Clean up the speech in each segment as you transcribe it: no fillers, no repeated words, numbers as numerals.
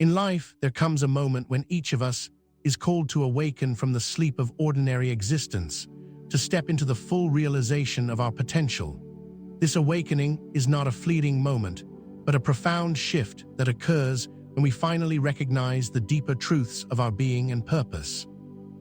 In life, there comes a moment when each of us is called to awaken from the sleep of ordinary existence, to step into the full realization of our potential. This awakening is not a fleeting moment, but a profound shift that occurs when we finally recognize the deeper truths of our being and purpose.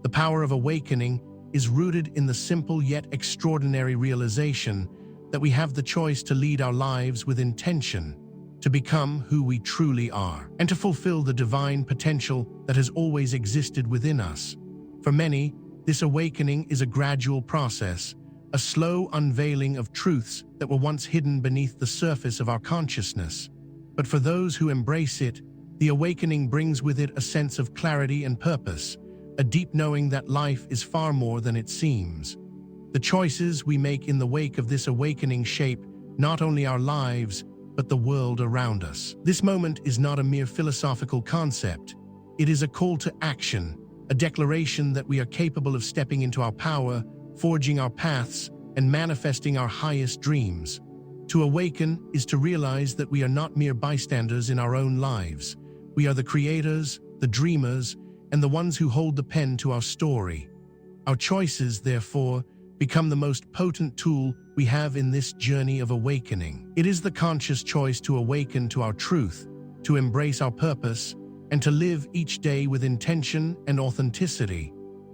The power of awakening is rooted in the simple yet extraordinary realization that we have the choice to lead our lives with intention, to become who we truly are, and to fulfill the divine potential that has always existed within us. For many, this awakening is a gradual process, a slow unveiling of truths that were once hidden beneath the surface of our consciousness. But for those who embrace it, the awakening brings with it a sense of clarity and purpose, a deep knowing that life is far more than it seems. The choices we make in the wake of this awakening shape not only our lives, but the world around us. This moment is not a mere philosophical concept. It is a call to action, a declaration that we are capable of stepping into our power, forging our paths, and manifesting our highest dreams. To awaken is to realize that we are not mere bystanders in our own lives. We are the creators, the dreamers, and the ones who hold the pen to our story. Our choices, therefore, become the most potent tool we have in this journey of awakening. It is the conscious choice to awaken to our truth, to embrace our purpose, and to live each day with intention and authenticity.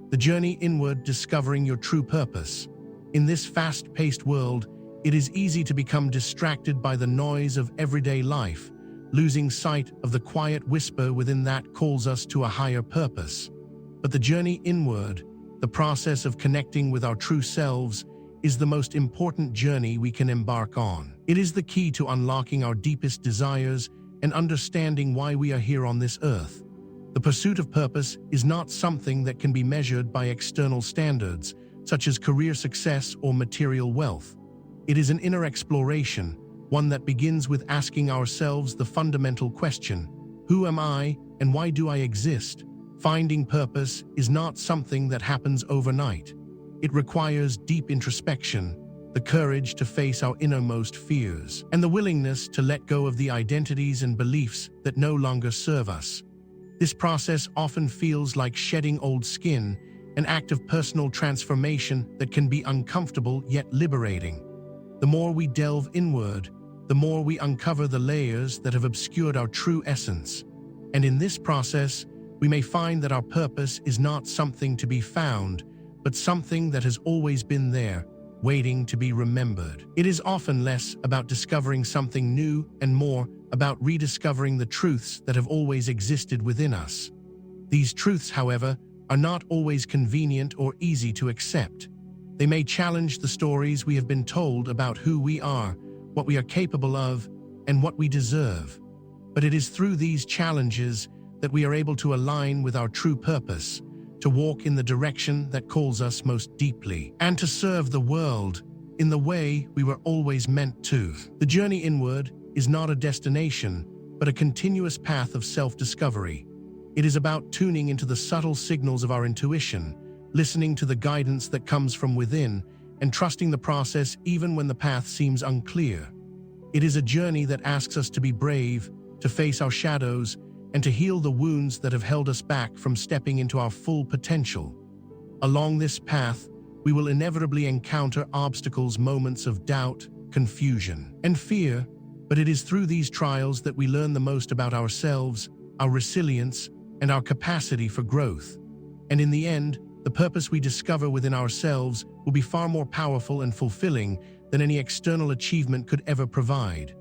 The journey inward, discovering your true purpose. In this fast-paced world, it is easy to become distracted by the noise of everyday life, losing sight of the quiet whisper within that calls us to a higher purpose. But the journey inward, the process of connecting with our true selves, is the most important journey we can embark on. It is the key to unlocking our deepest desires and understanding why we are here on this earth. The pursuit of purpose is not something that can be measured by external standards, such as career success or material wealth. It is an inner exploration, one that begins with asking ourselves the fundamental question: who am I and why do I exist? Finding purpose is not something that happens overnight. It requires deep introspection, the courage to face our innermost fears, and the willingness to let go of the identities and beliefs that no longer serve us. This process often feels like shedding old skin, an act of personal transformation that can be uncomfortable yet liberating. The more we delve inward, the more we uncover the layers that have obscured our true essence. And in this process, we may find that our purpose is not something to be found, but something that has always been there, waiting to be remembered. It is often less about discovering something new and more about rediscovering the truths that have always existed within us. These truths, however, are not always convenient or easy to accept. They may challenge the stories we have been told about who we are, what we are capable of, and what we deserve. But it is through these challenges that we are able to align with our true purpose, to walk in the direction that calls us most deeply, and to serve the world in the way we were always meant to. The journey inward is not a destination, but a continuous path of self-discovery. It is about tuning into the subtle signals of our intuition, listening to the guidance that comes from within, and trusting the process even when the path seems unclear. It is a journey that asks us to be brave, to face our shadows, and to heal the wounds that have held us back from stepping into our full potential. Along this path, we will inevitably encounter obstacles, moments of doubt, confusion, and fear, but it is through these trials that we learn the most about ourselves, our resilience, and our capacity for growth. And in the end, the purpose we discover within ourselves will be far more powerful and fulfilling than any external achievement could ever provide.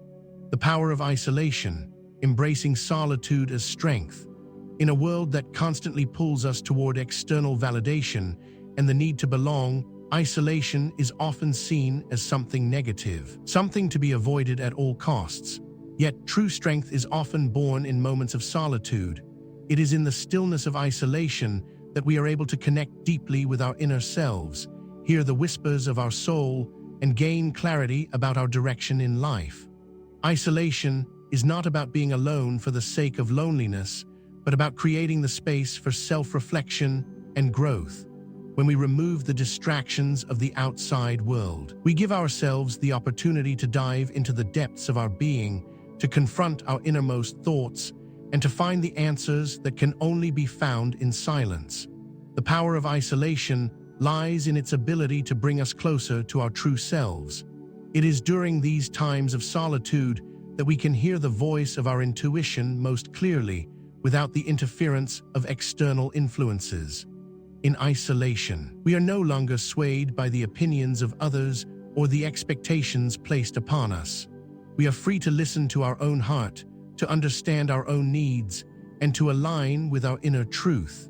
The power of isolation, embracing solitude as strength. In a world that constantly pulls us toward external validation and the need to belong, isolation is often seen as something negative, something to be avoided at all costs. Yet true strength is often born in moments of solitude. It is in the stillness of isolation that we are able to connect deeply with our inner selves, hear the whispers of our soul, and gain clarity about our direction in life. Isolation is not about being alone for the sake of loneliness, but about creating the space for self-reflection and growth. When we remove the distractions of the outside world, we give ourselves the opportunity to dive into the depths of our being, to confront our innermost thoughts, and to find the answers that can only be found in silence. The power of isolation lies in its ability to bring us closer to our true selves. It is during these times of solitude that we can hear the voice of our intuition most clearly, without the interference of external influences. In isolation, we are no longer swayed by the opinions of others or the expectations placed upon us. We are free to listen to our own heart, to understand our own needs, and to align with our inner truth.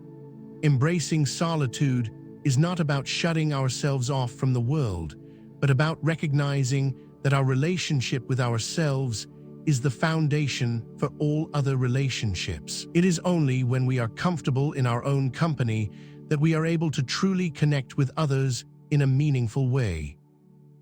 Embracing solitude is not about shutting ourselves off from the world, but about recognizing that our relationship with ourselves is the foundation for all other relationships. It is only when we are comfortable in our own company that we are able to truly connect with others in a meaningful way.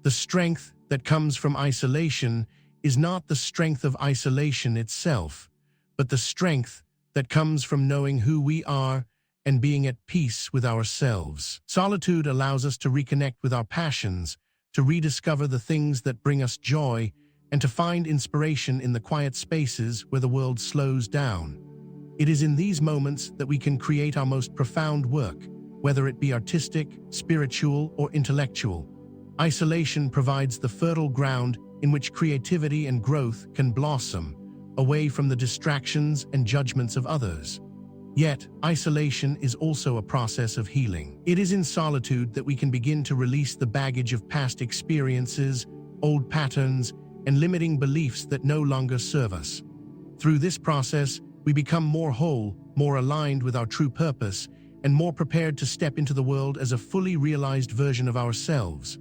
The strength that comes from isolation is not the strength of isolation itself, but the strength that comes from knowing who we are and being at peace with ourselves. Solitude allows us to reconnect with our passions, to rediscover the things that bring us joy, and to find inspiration in the quiet spaces where the world slows down. It is in these moments that we can create our most profound work, whether it be artistic, spiritual, or intellectual. Isolation provides the fertile ground in which creativity and growth can blossom, away from the distractions and judgments of others. Yet, isolation is also a process of healing. It is in solitude that we can begin to release the baggage of past experiences, old patterns, and limiting beliefs that no longer serve us. Through this process, we become more whole, more aligned with our true purpose, and more prepared to step into the world as a fully realized version of ourselves.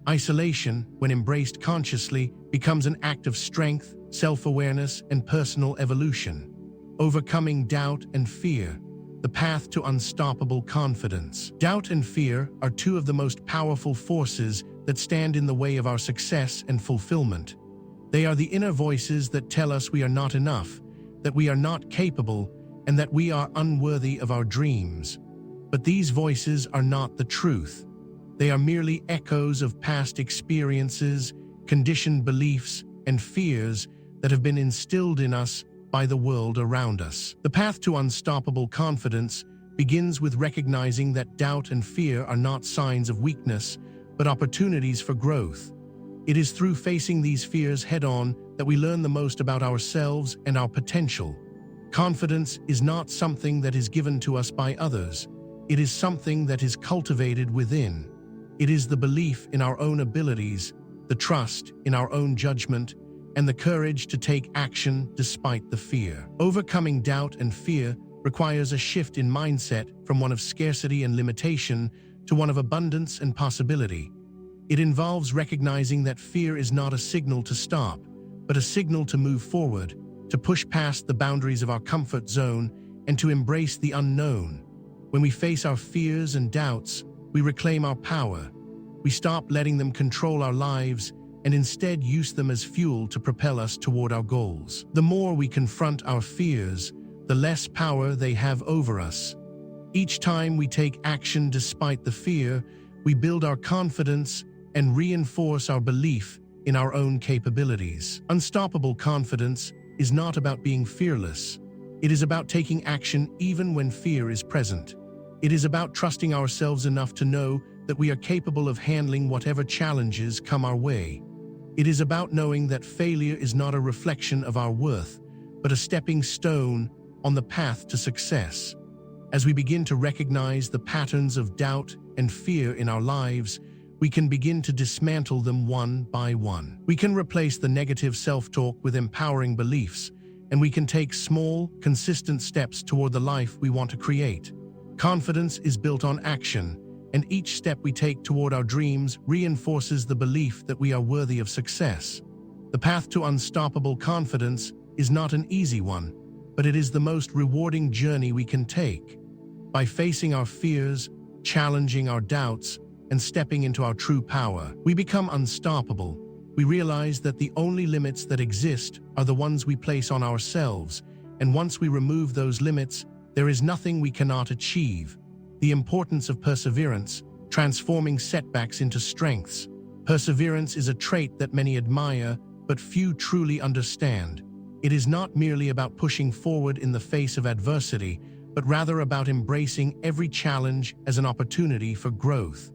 Isolation, when embraced consciously, becomes an act of strength, self-awareness, and personal evolution. Overcoming doubt and fear, the path to unstoppable confidence. Doubt and fear are two of the most powerful forces that stand in the way of our success and fulfillment. They are the inner voices that tell us we are not enough, that we are not capable, and that we are unworthy of our dreams. But these voices are not the truth. They are merely echoes of past experiences, conditioned beliefs, and fears that have been instilled in us by the world around us. The path to unstoppable confidence begins with recognizing that doubt and fear are not signs of weakness, but opportunities for growth. It is through facing these fears head-on that we learn the most about ourselves and our potential. Confidence is not something that is given to us by others. It is something that is cultivated within. It is the belief in our own abilities, the trust in our own judgment, and the courage to take action despite the fear. Overcoming doubt and fear requires a shift in mindset from one of scarcity and limitation to one of abundance and possibility. It involves recognizing that fear is not a signal to stop, but a signal to move forward, to push past the boundaries of our comfort zone, and to embrace the unknown. When we face our fears and doubts, we reclaim our power. We stop letting them control our lives and instead use them as fuel to propel us toward our goals. The more we confront our fears, the less power they have over us. Each time we take action despite the fear, we build our confidence and reinforce our belief in our own capabilities. Unstoppable confidence is not about being fearless. It is about taking action even when fear is present. It is about trusting ourselves enough to know that we are capable of handling whatever challenges come our way. It is about knowing that failure is not a reflection of our worth, but a stepping stone on the path to success. As we begin to recognize the patterns of doubt and fear in our lives, we can begin to dismantle them one by one. We can replace the negative self-talk with empowering beliefs, and we can take small, consistent steps toward the life we want to create. Confidence is built on action, and each step we take toward our dreams reinforces the belief that we are worthy of success. The path to unstoppable confidence is not an easy one, but it is the most rewarding journey we can take. By facing our fears, challenging our doubts, and stepping into our true power, we become unstoppable. We realize that the only limits that exist are the ones we place on ourselves, and once we remove those limits, there is nothing we cannot achieve. The importance of perseverance, transforming setbacks into strengths. Perseverance is a trait that many admire, but few truly understand. It is not merely about pushing forward in the face of adversity, but rather about embracing every challenge as an opportunity for growth.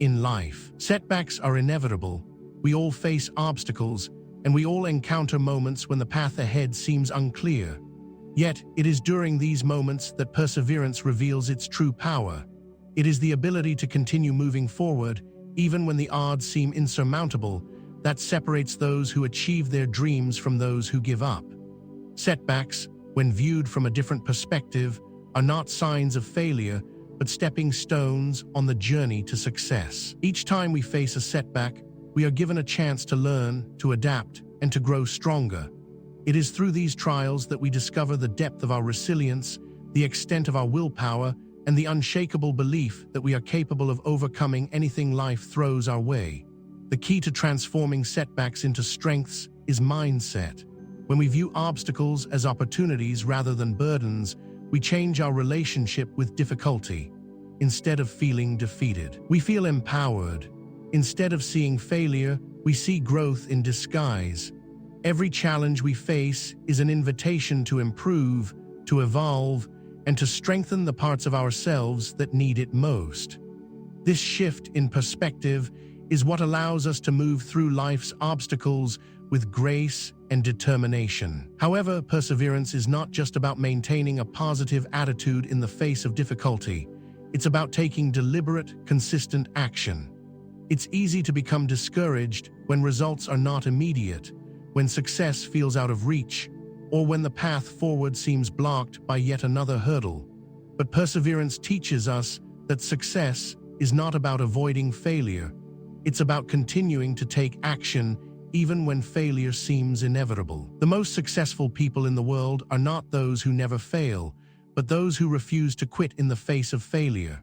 In life, setbacks are inevitable. We all face obstacles, and we all encounter moments when the path ahead seems unclear. Yet, it is during these moments that perseverance reveals its true power. It is the ability to continue moving forward, even when the odds seem insurmountable, that separates those who achieve their dreams from those who give up. Setbacks, when viewed from a different perspective, are not signs of failure, but stepping stones on the journey to success. Each time we face a setback, we are given a chance to learn, to adapt, and to grow stronger. It is through these trials that we discover the depth of our resilience, the extent of our willpower, and the unshakable belief that we are capable of overcoming anything life throws our way. The key to transforming setbacks into strengths is mindset. When we view obstacles as opportunities rather than burdens, we change our relationship with difficulty. Instead of feeling defeated, we feel empowered. Instead of seeing failure, we see growth in disguise. Every challenge we face is an invitation to improve, to evolve, and to strengthen the parts of ourselves that need it most. This shift in perspective is what allows us to move through life's obstacles with grace and determination. However, perseverance is not just about maintaining a positive attitude in the face of difficulty. It's about taking deliberate, consistent action. It's easy to become discouraged when results are not immediate, when success feels out of reach, or when the path forward seems blocked by yet another hurdle. But perseverance teaches us that success is not about avoiding failure. It's about continuing to take action even when failure seems inevitable. The most successful people in the world are not those who never fail, but those who refuse to quit in the face of failure.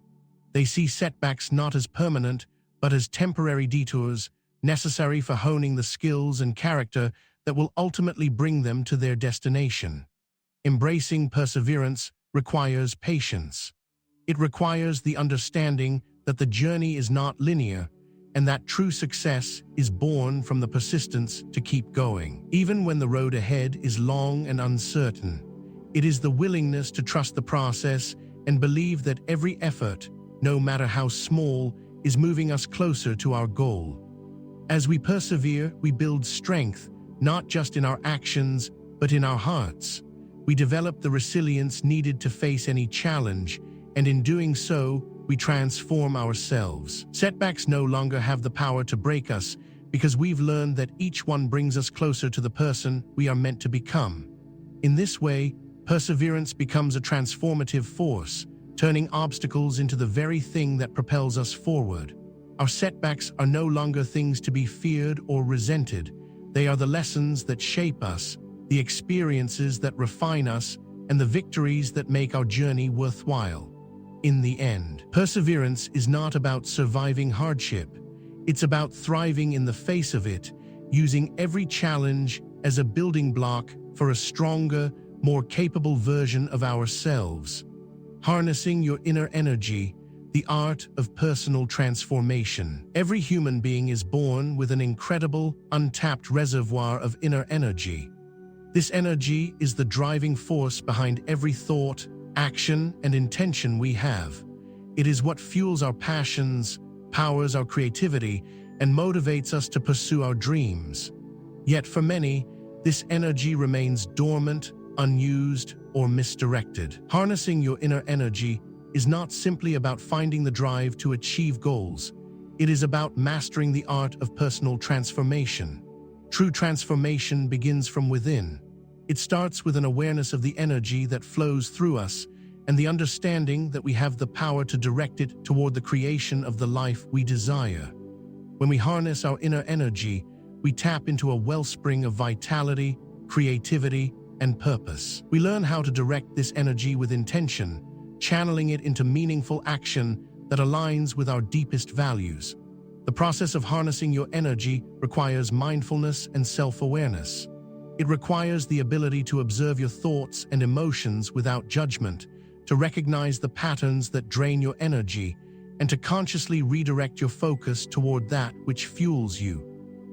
They see setbacks not as permanent, but as temporary detours, necessary for honing the skills and character that will ultimately bring them to their destination. Embracing perseverance requires patience. It requires the understanding that the journey is not linear, and that true success is born from the persistence to keep going. Even when the road ahead is long and uncertain, it is the willingness to trust the process and believe that every effort, no matter how small, is moving us closer to our goal. As we persevere, we build strength, not just in our actions, but in our hearts. We develop the resilience needed to face any challenge, and in doing so, we transform ourselves. Setbacks no longer have the power to break us because we've learned that each one brings us closer to the person we are meant to become. In this way, perseverance becomes a transformative force, turning obstacles into the very thing that propels us forward. Our setbacks are no longer things to be feared or resented. They are the lessons that shape us, the experiences that refine us, and the victories that make our journey worthwhile. In the end, perseverance is not about surviving hardship. It's about thriving in the face of it, using every challenge as a building block for a stronger, more capable version of ourselves. Harnessing your inner energy, the art of personal transformation. Every human being is born with an incredible, untapped reservoir of inner energy. This energy is the driving force behind every thought, action, and intention we have. It is what fuels our passions, powers our creativity, and motivates us to pursue our dreams. Yet for many, this energy remains dormant, unused, or misdirected. Harnessing your inner energy is not simply about finding the drive to achieve goals. It is about mastering the art of personal transformation. True transformation begins from within. It starts with an awareness of the energy that flows through us and the understanding that we have the power to direct it toward the creation of the life we desire. When we harness our inner energy, we tap into a wellspring of vitality, creativity, and purpose. We learn how to direct this energy with intention, channeling it into meaningful action that aligns with our deepest values. The process of harnessing your energy requires mindfulness and self-awareness. It requires the ability to observe your thoughts and emotions without judgment, to recognize the patterns that drain your energy, and to consciously redirect your focus toward that which fuels you.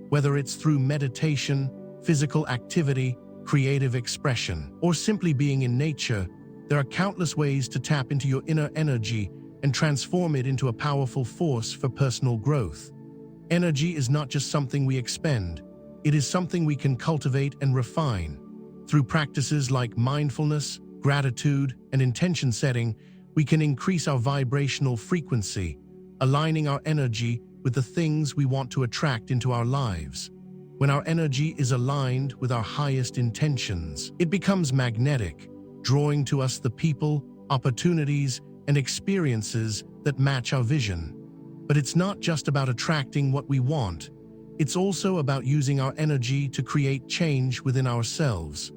Whether it's through meditation, physical activity, creative expression, or simply being in nature, there are countless ways to tap into your inner energy and transform it into a powerful force for personal growth. Energy is not just something we expend, it is something we can cultivate and refine. Through practices like mindfulness, gratitude, and intention setting, we can increase our vibrational frequency, aligning our energy with the things we want to attract into our lives. When our energy is aligned with our highest intentions, it becomes magnetic, drawing to us the people, opportunities, and experiences that match our vision. But it's not just about attracting what we want, it's also about using our energy to create change within ourselves.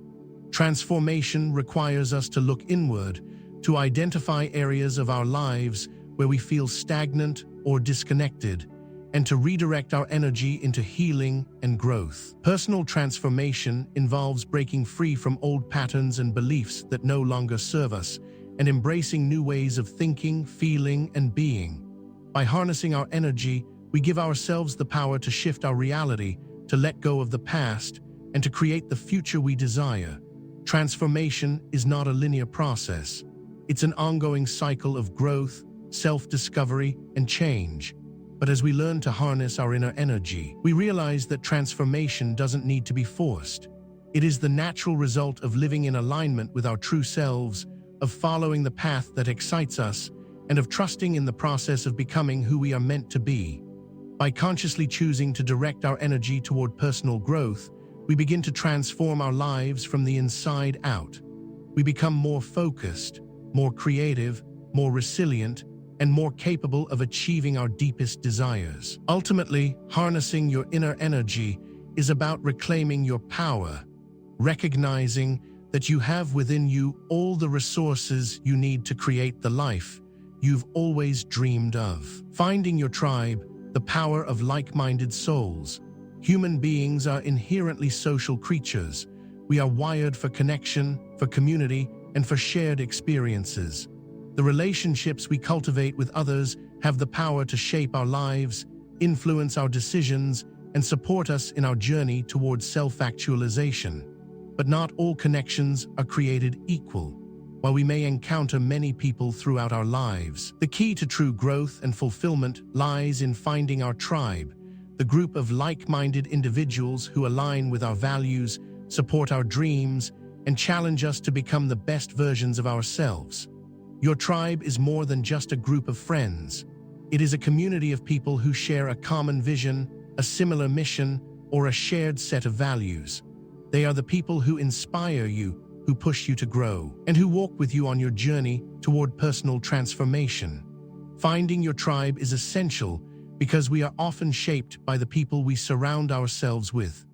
Transformation requires us to look inward, to identify areas of our lives where we feel stagnant or disconnected, and to redirect our energy into healing and growth. Personal transformation involves breaking free from old patterns and beliefs that no longer serve us, and embracing new ways of thinking, feeling, and being. By harnessing our energy, we give ourselves the power to shift our reality, to let go of the past, and to create the future we desire. Transformation is not a linear process. It's an ongoing cycle of growth, self-discovery, and change. But as we learn to harness our inner energy, we realize that transformation doesn't need to be forced. It is the natural result of living in alignment with our true selves, of following the path that excites us, and of trusting in the process of becoming who we are meant to be. By consciously choosing to direct our energy toward personal growth, we begin to transform our lives from the inside out. We become more focused, more creative, more resilient, and more capable of achieving our deepest desires. Ultimately, harnessing your inner energy is about reclaiming your power, recognizing that you have within you all the resources you need to create the life you've always dreamed of. Finding your tribe, the power of like-minded souls. Human beings are inherently social creatures. We are wired for connection, for community, and for shared experiences. The relationships we cultivate with others have the power to shape our lives, influence our decisions, and support us in our journey towards self-actualization. But not all connections are created equal. While we may encounter many people throughout our lives, the key to true growth and fulfillment lies in finding our tribe, the group of like-minded individuals who align with our values, support our dreams, and challenge us to become the best versions of ourselves. Your tribe is more than just a group of friends. It is a community of people who share a common vision, a similar mission, or a shared set of values. They are the people who inspire you, who push you to grow, and who walk with you on your journey toward personal transformation. Finding your tribe is essential because we are often shaped by the people we surround ourselves with.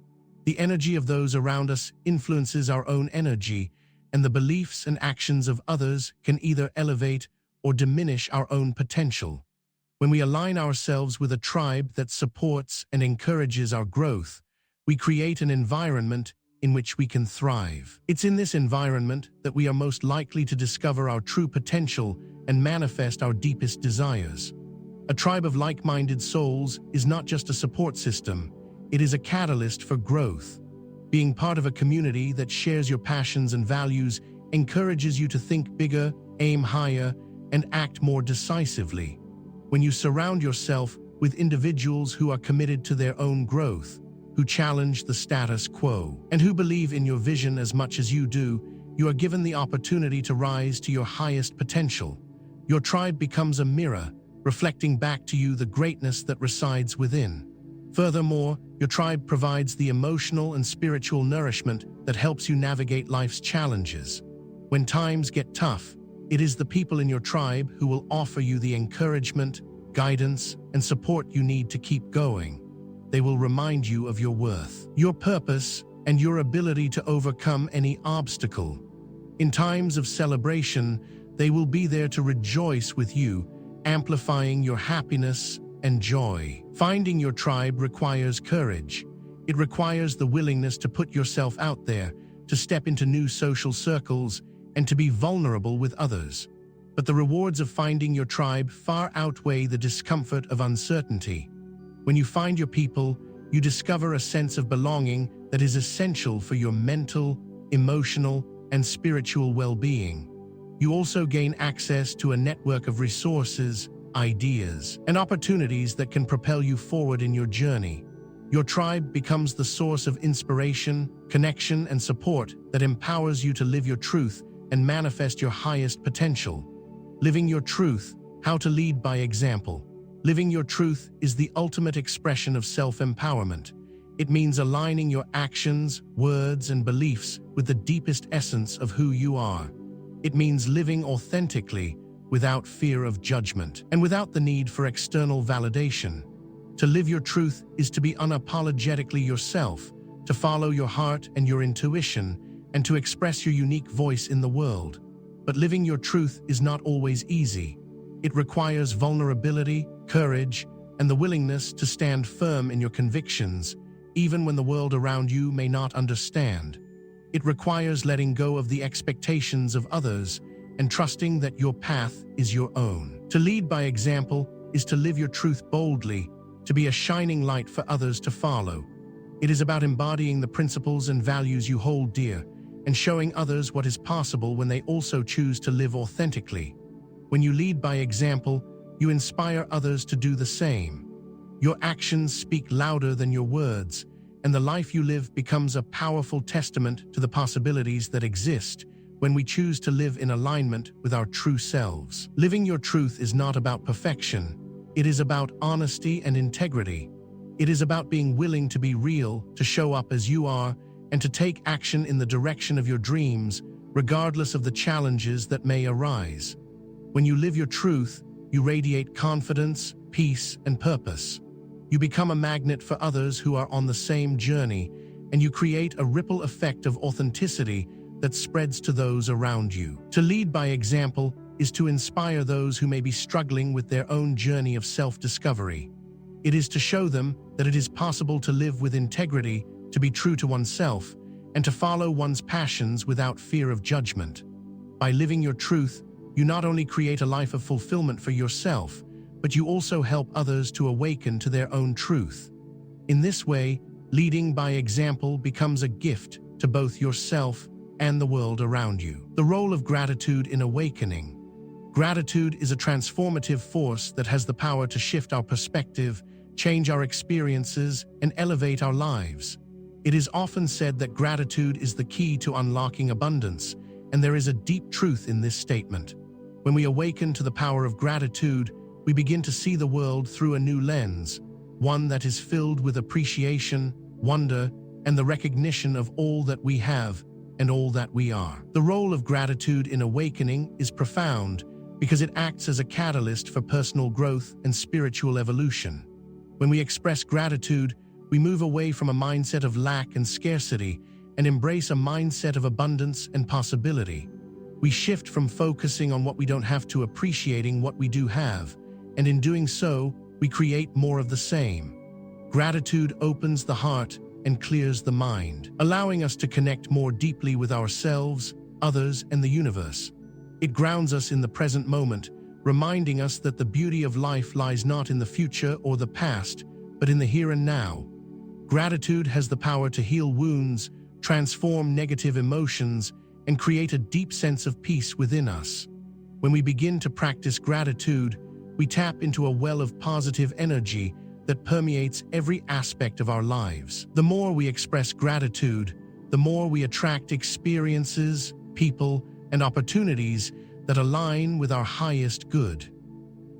The energy of those around us influences our own energy, and the beliefs and actions of others can either elevate or diminish our own potential. When we align ourselves with a tribe that supports and encourages our growth, we create an environment in which we can thrive. It's in this environment that we are most likely to discover our true potential and manifest our deepest desires. A tribe of like-minded souls is not just a support system, it is a catalyst for growth. Being part of a community that shares your passions and values encourages you to think bigger, aim higher, and act more decisively. When you surround yourself with individuals who are committed to their own growth, who challenge the status quo, and who believe in your vision as much as you do, you are given the opportunity to rise to your highest potential. Your tribe becomes a mirror, reflecting back to you the greatness that resides within. Furthermore, your tribe provides the emotional and spiritual nourishment that helps you navigate life's challenges. When times get tough, it is the people in your tribe who will offer you the encouragement, guidance, and support you need to keep going. They will remind you of your worth, your purpose, and your ability to overcome any obstacle. In times of celebration, they will be there to rejoice with you, amplifying your happiness and joy. Finding your tribe requires courage. It requires the willingness to put yourself out there, to step into new social circles, and to be vulnerable with others. But the rewards of finding your tribe far outweigh the discomfort of uncertainty. When you find your people, you discover a sense of belonging that is essential for your mental, emotional, and spiritual well-being. You also gain access to a network of resources, ideas, and opportunities that can propel you forward in your journey. Your tribe becomes the source of inspiration, connection, and support that empowers you to live your truth and manifest your highest potential. Living your truth, how to lead by example. Living your truth is the ultimate expression of self-empowerment. It means aligning your actions, words, and beliefs with the deepest essence of who you are. It means living authentically, without fear of judgment, and without the need for external validation. To live your truth is to be unapologetically yourself, to follow your heart and your intuition, and to express your unique voice in the world. But living your truth is not always easy. It requires vulnerability, courage, and the willingness to stand firm in your convictions, even when the world around you may not understand. It requires letting go of the expectations of others and trusting that your path is your own. To lead by example is to live your truth boldly, to be a shining light for others to follow. It is about embodying the principles and values you hold dear and showing others what is possible when they also choose to live authentically. When you lead by example, you inspire others to do the same. Your actions speak louder than your words, and the life you live becomes a powerful testament to the possibilities that exist when we choose to live in alignment with our true selves. Living your truth is not about perfection. It is about honesty and integrity. It is about being willing to be real, to show up as you are, and to take action in the direction of your dreams, regardless of the challenges that may arise. When you live your truth, you radiate confidence, peace, and purpose. You become a magnet for others who are on the same journey, and you create a ripple effect of authenticity that spreads to those around you. To lead by example is to inspire those who may be struggling with their own journey of self-discovery. It is to show them that it is possible to live with integrity, to be true to oneself, and to follow one's passions without fear of judgment. By living your truth, you not only create a life of fulfillment for yourself, but you also help others to awaken to their own truth. In this way, leading by example becomes a gift to both yourself and the world around you. The role of gratitude in awakening. Gratitude is a transformative force that has the power to shift our perspective, change our experiences, and elevate our lives. It is often said that gratitude is the key to unlocking abundance, and there is a deep truth in this statement. When we awaken to the power of gratitude, we begin to see the world through a new lens, one that is filled with appreciation, wonder, and the recognition of all that we have and all that we are. The role of gratitude in awakening is profound because it acts as a catalyst for personal growth and spiritual evolution. When we express gratitude, we move away from a mindset of lack and scarcity and embrace a mindset of abundance and possibility. We shift from focusing on what we don't have to appreciating what we do have, and in doing so, we create more of the same. Gratitude opens the heart and clears the mind, allowing us to connect more deeply with ourselves, others, and the universe. It grounds us in the present moment, reminding us that the beauty of life lies not in the future or the past, but in the here and now. Gratitude has the power to heal wounds, transform negative emotions, and create a deep sense of peace within us. When we begin to practice gratitude, we tap into a well of positive energy that permeates every aspect of our lives. The more we express gratitude, the more we attract experiences, people, and opportunities that align with our highest good.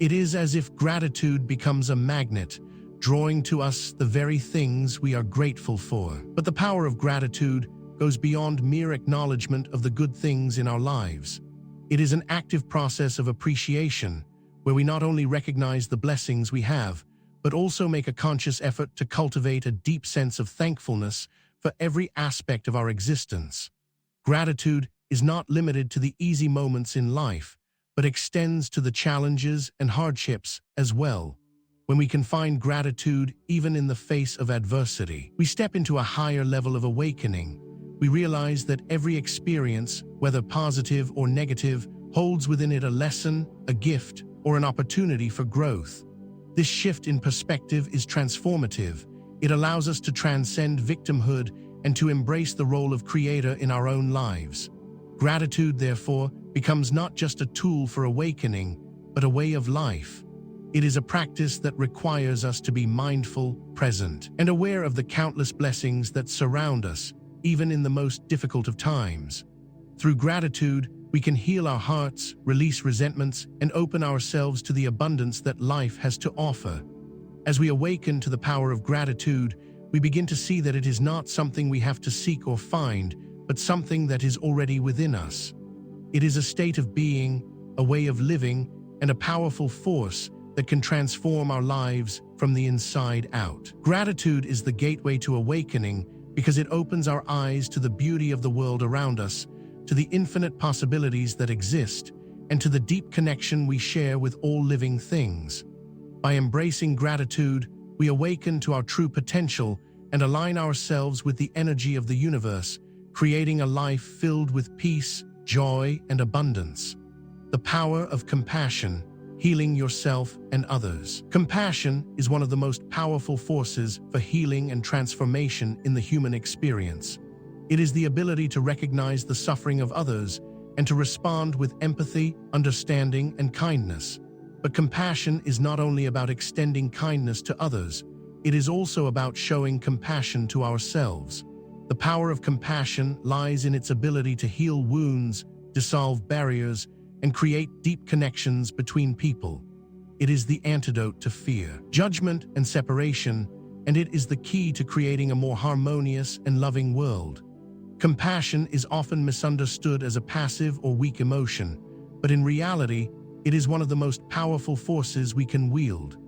It is as if gratitude becomes a magnet, drawing to us the very things we are grateful for. But the power of gratitude goes beyond mere acknowledgement of the good things in our lives. It is an active process of appreciation, where we not only recognize the blessings we have, but also make a conscious effort to cultivate a deep sense of thankfulness for every aspect of our existence. Gratitude is not limited to the easy moments in life, but extends to the challenges and hardships as well. When we can find gratitude even in the face of adversity, we step into a higher level of awakening. We realize that every experience, whether positive or negative, holds within it a lesson, a gift, or an opportunity for growth. This shift in perspective is transformative. It allows us to transcend victimhood and to embrace the role of creator in our own lives. Gratitude, therefore, becomes not just a tool for awakening, but a way of life. It is a practice that requires us to be mindful, present, and aware of the countless blessings that surround us, even in the most difficult of times. Through gratitude, we can heal our hearts, release resentments, and open ourselves to the abundance that life has to offer. As we awaken to the power of gratitude, we begin to see that it is not something we have to seek or find, but something that is already within us. It is a state of being, a way of living, and a powerful force that can transform our lives from the inside out. Gratitude is the gateway to awakening because it opens our eyes to the beauty of the world around us, to the infinite possibilities that exist, and to the deep connection we share with all living things. By embracing gratitude, we awaken to our true potential and align ourselves with the energy of the universe, creating a life filled with peace, joy, and abundance. The power of compassion, healing yourself and others. Compassion is one of the most powerful forces for healing and transformation in the human experience. It is the ability to recognize the suffering of others and to respond with empathy, understanding, and kindness. But compassion is not only about extending kindness to others, it is also about showing compassion to ourselves. The power of compassion lies in its ability to heal wounds, dissolve barriers, and create deep connections between people. It is the antidote to fear, judgment, and separation, and it is the key to creating a more harmonious and loving world. Compassion is often misunderstood as a passive or weak emotion, but in reality, it is one of the most powerful forces we can wield.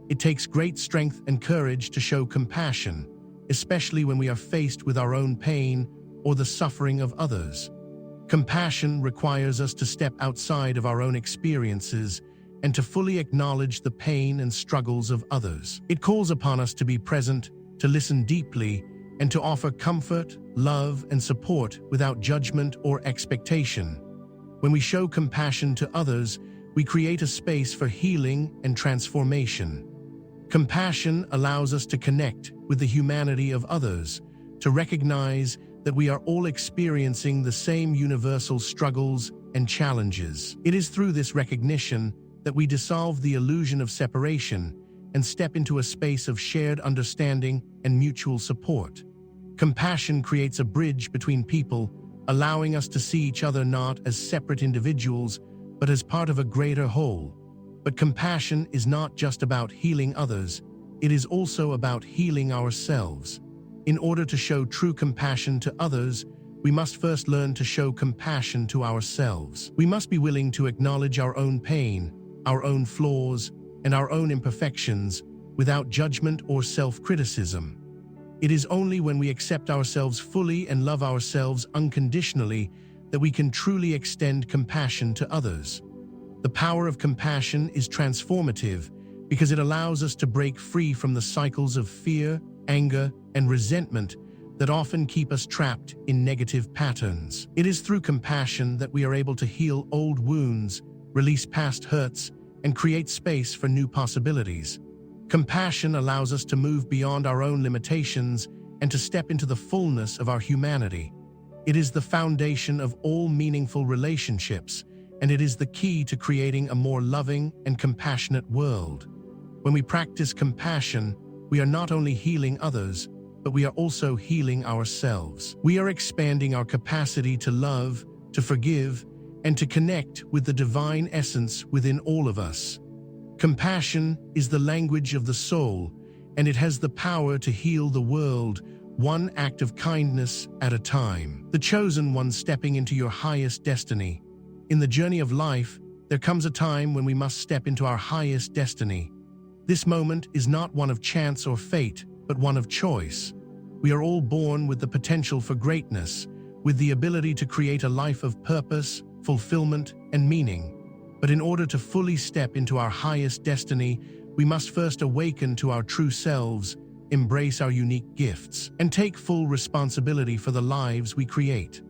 It takes great strength and courage to show compassion, especially when we are faced with our own pain or the suffering of others. Compassion requires us to step outside of our own experiences and to fully acknowledge the pain and struggles of others. It calls upon us to be present, to listen deeply, and to offer comfort, love, and support without judgment or expectation. When we show compassion to others, we create a space for healing and transformation. Compassion allows us to connect with the humanity of others, to recognize that we are all experiencing the same universal struggles and challenges. It is through this recognition that we dissolve the illusion of separation and step into a space of shared understanding and mutual support. Compassion creates a bridge between people, allowing us to see each other not as separate individuals, but as part of a greater whole. But compassion is not just about healing others, it is also about healing ourselves. In order to show true compassion to others, we must first learn to show compassion to ourselves. We must be willing to acknowledge our own pain, our own flaws, and our own imperfections without judgment or self-criticism. It is only when we accept ourselves fully and love ourselves unconditionally that we can truly extend compassion to others. The power of compassion is transformative because it allows us to break free from the cycles of fear, anger, and resentment that often keep us trapped in negative patterns. It is through compassion that we are able to heal old wounds, release past hurts, and create space for new possibilities. Compassion allows us to move beyond our own limitations and to step into the fullness of our humanity. It is the foundation of all meaningful relationships, and it is the key to creating a more loving and compassionate world. When we practice compassion, we are not only healing others, but we are also healing ourselves. We are expanding our capacity to love, to forgive, and to connect with the divine essence within all of us. Compassion is the language of the soul, and it has the power to heal the world, one act of kindness at a time. The chosen one stepping into your highest destiny. In the journey of life, there comes a time when we must step into our highest destiny. This moment is not one of chance or fate, but one of choice. We are all born with the potential for greatness, with the ability to create a life of purpose, fulfillment, and meaning. But in order to fully step into our highest destiny, we must first awaken to our true selves, embrace our unique gifts, and take full responsibility for the lives we create.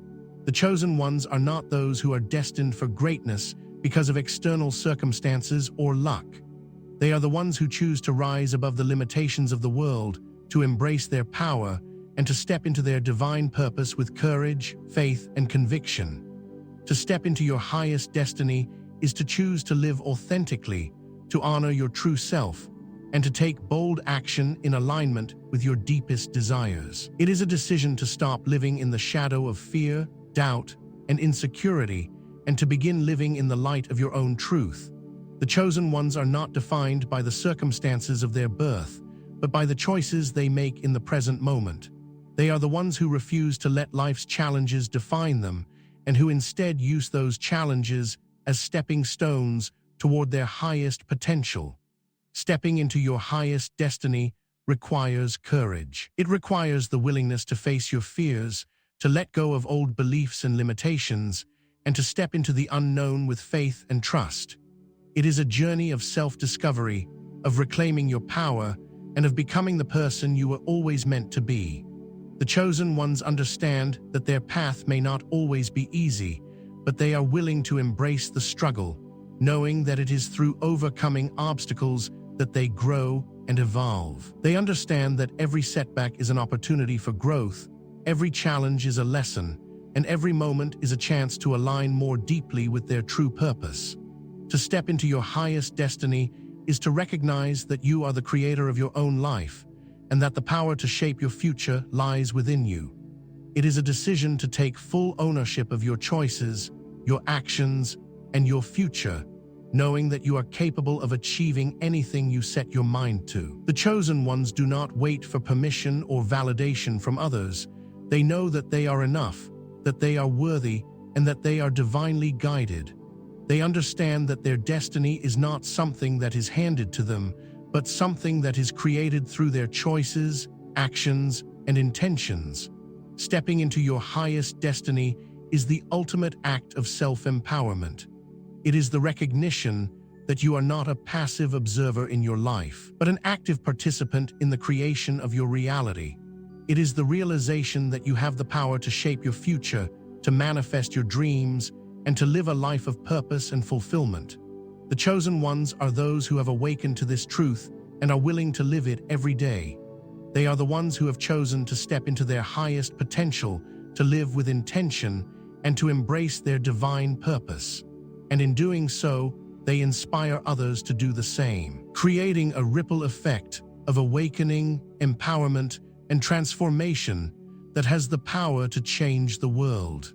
The chosen ones are not those who are destined for greatness because of external circumstances or luck. They are the ones who choose to rise above the limitations of the world, to embrace their power, and to step into their divine purpose with courage, faith, and conviction. To step into your highest destiny is to choose to live authentically, to honor your true self, and to take bold action in alignment with your deepest desires. It is a decision to stop living in the shadow of fear, doubt, and insecurity, and to begin living in the light of your own truth. The chosen ones are not defined by the circumstances of their birth, but by the choices they make in the present moment. They are the ones who refuse to let life's challenges define them, and who instead use those challenges as stepping stones toward their highest potential. Stepping into your highest destiny requires courage. It requires the willingness to face your fears, to let go of old beliefs and limitations, and to step into the unknown with faith and trust. It is a journey of self-discovery, of reclaiming your power, and of becoming the person you were always meant to be. The chosen ones understand that their path may not always be easy, but they are willing to embrace the struggle, knowing that it is through overcoming obstacles that they grow and evolve. They understand that every setback is an opportunity for growth, every challenge is a lesson, and every moment is a chance to align more deeply with their true purpose. To step into your highest destiny is to recognize that you are the creator of your own life, and that the power to shape your future lies within you. It is a decision to take full ownership of your choices, your actions, and your future, knowing that you are capable of achieving anything you set your mind to. The chosen ones do not wait for permission or validation from others. They know that they are enough, that they are worthy, and that they are divinely guided. They understand that their destiny is not something that is handed to them, but something that is created through their choices, actions, and intentions. Stepping into your highest destiny is the ultimate act of self-empowerment. It is the recognition that you are not a passive observer in your life, but an active participant in the creation of your reality. It is the realization that you have the power to shape your future, to manifest your dreams, and to live a life of purpose and fulfillment. The chosen ones are those who have awakened to this truth and are willing to live it every day. They are the ones who have chosen to step into their highest potential, to live with intention, and to embrace their divine purpose. And in doing so, they inspire others to do the same, creating a ripple effect of awakening, empowerment, and transformation that has the power to change the world.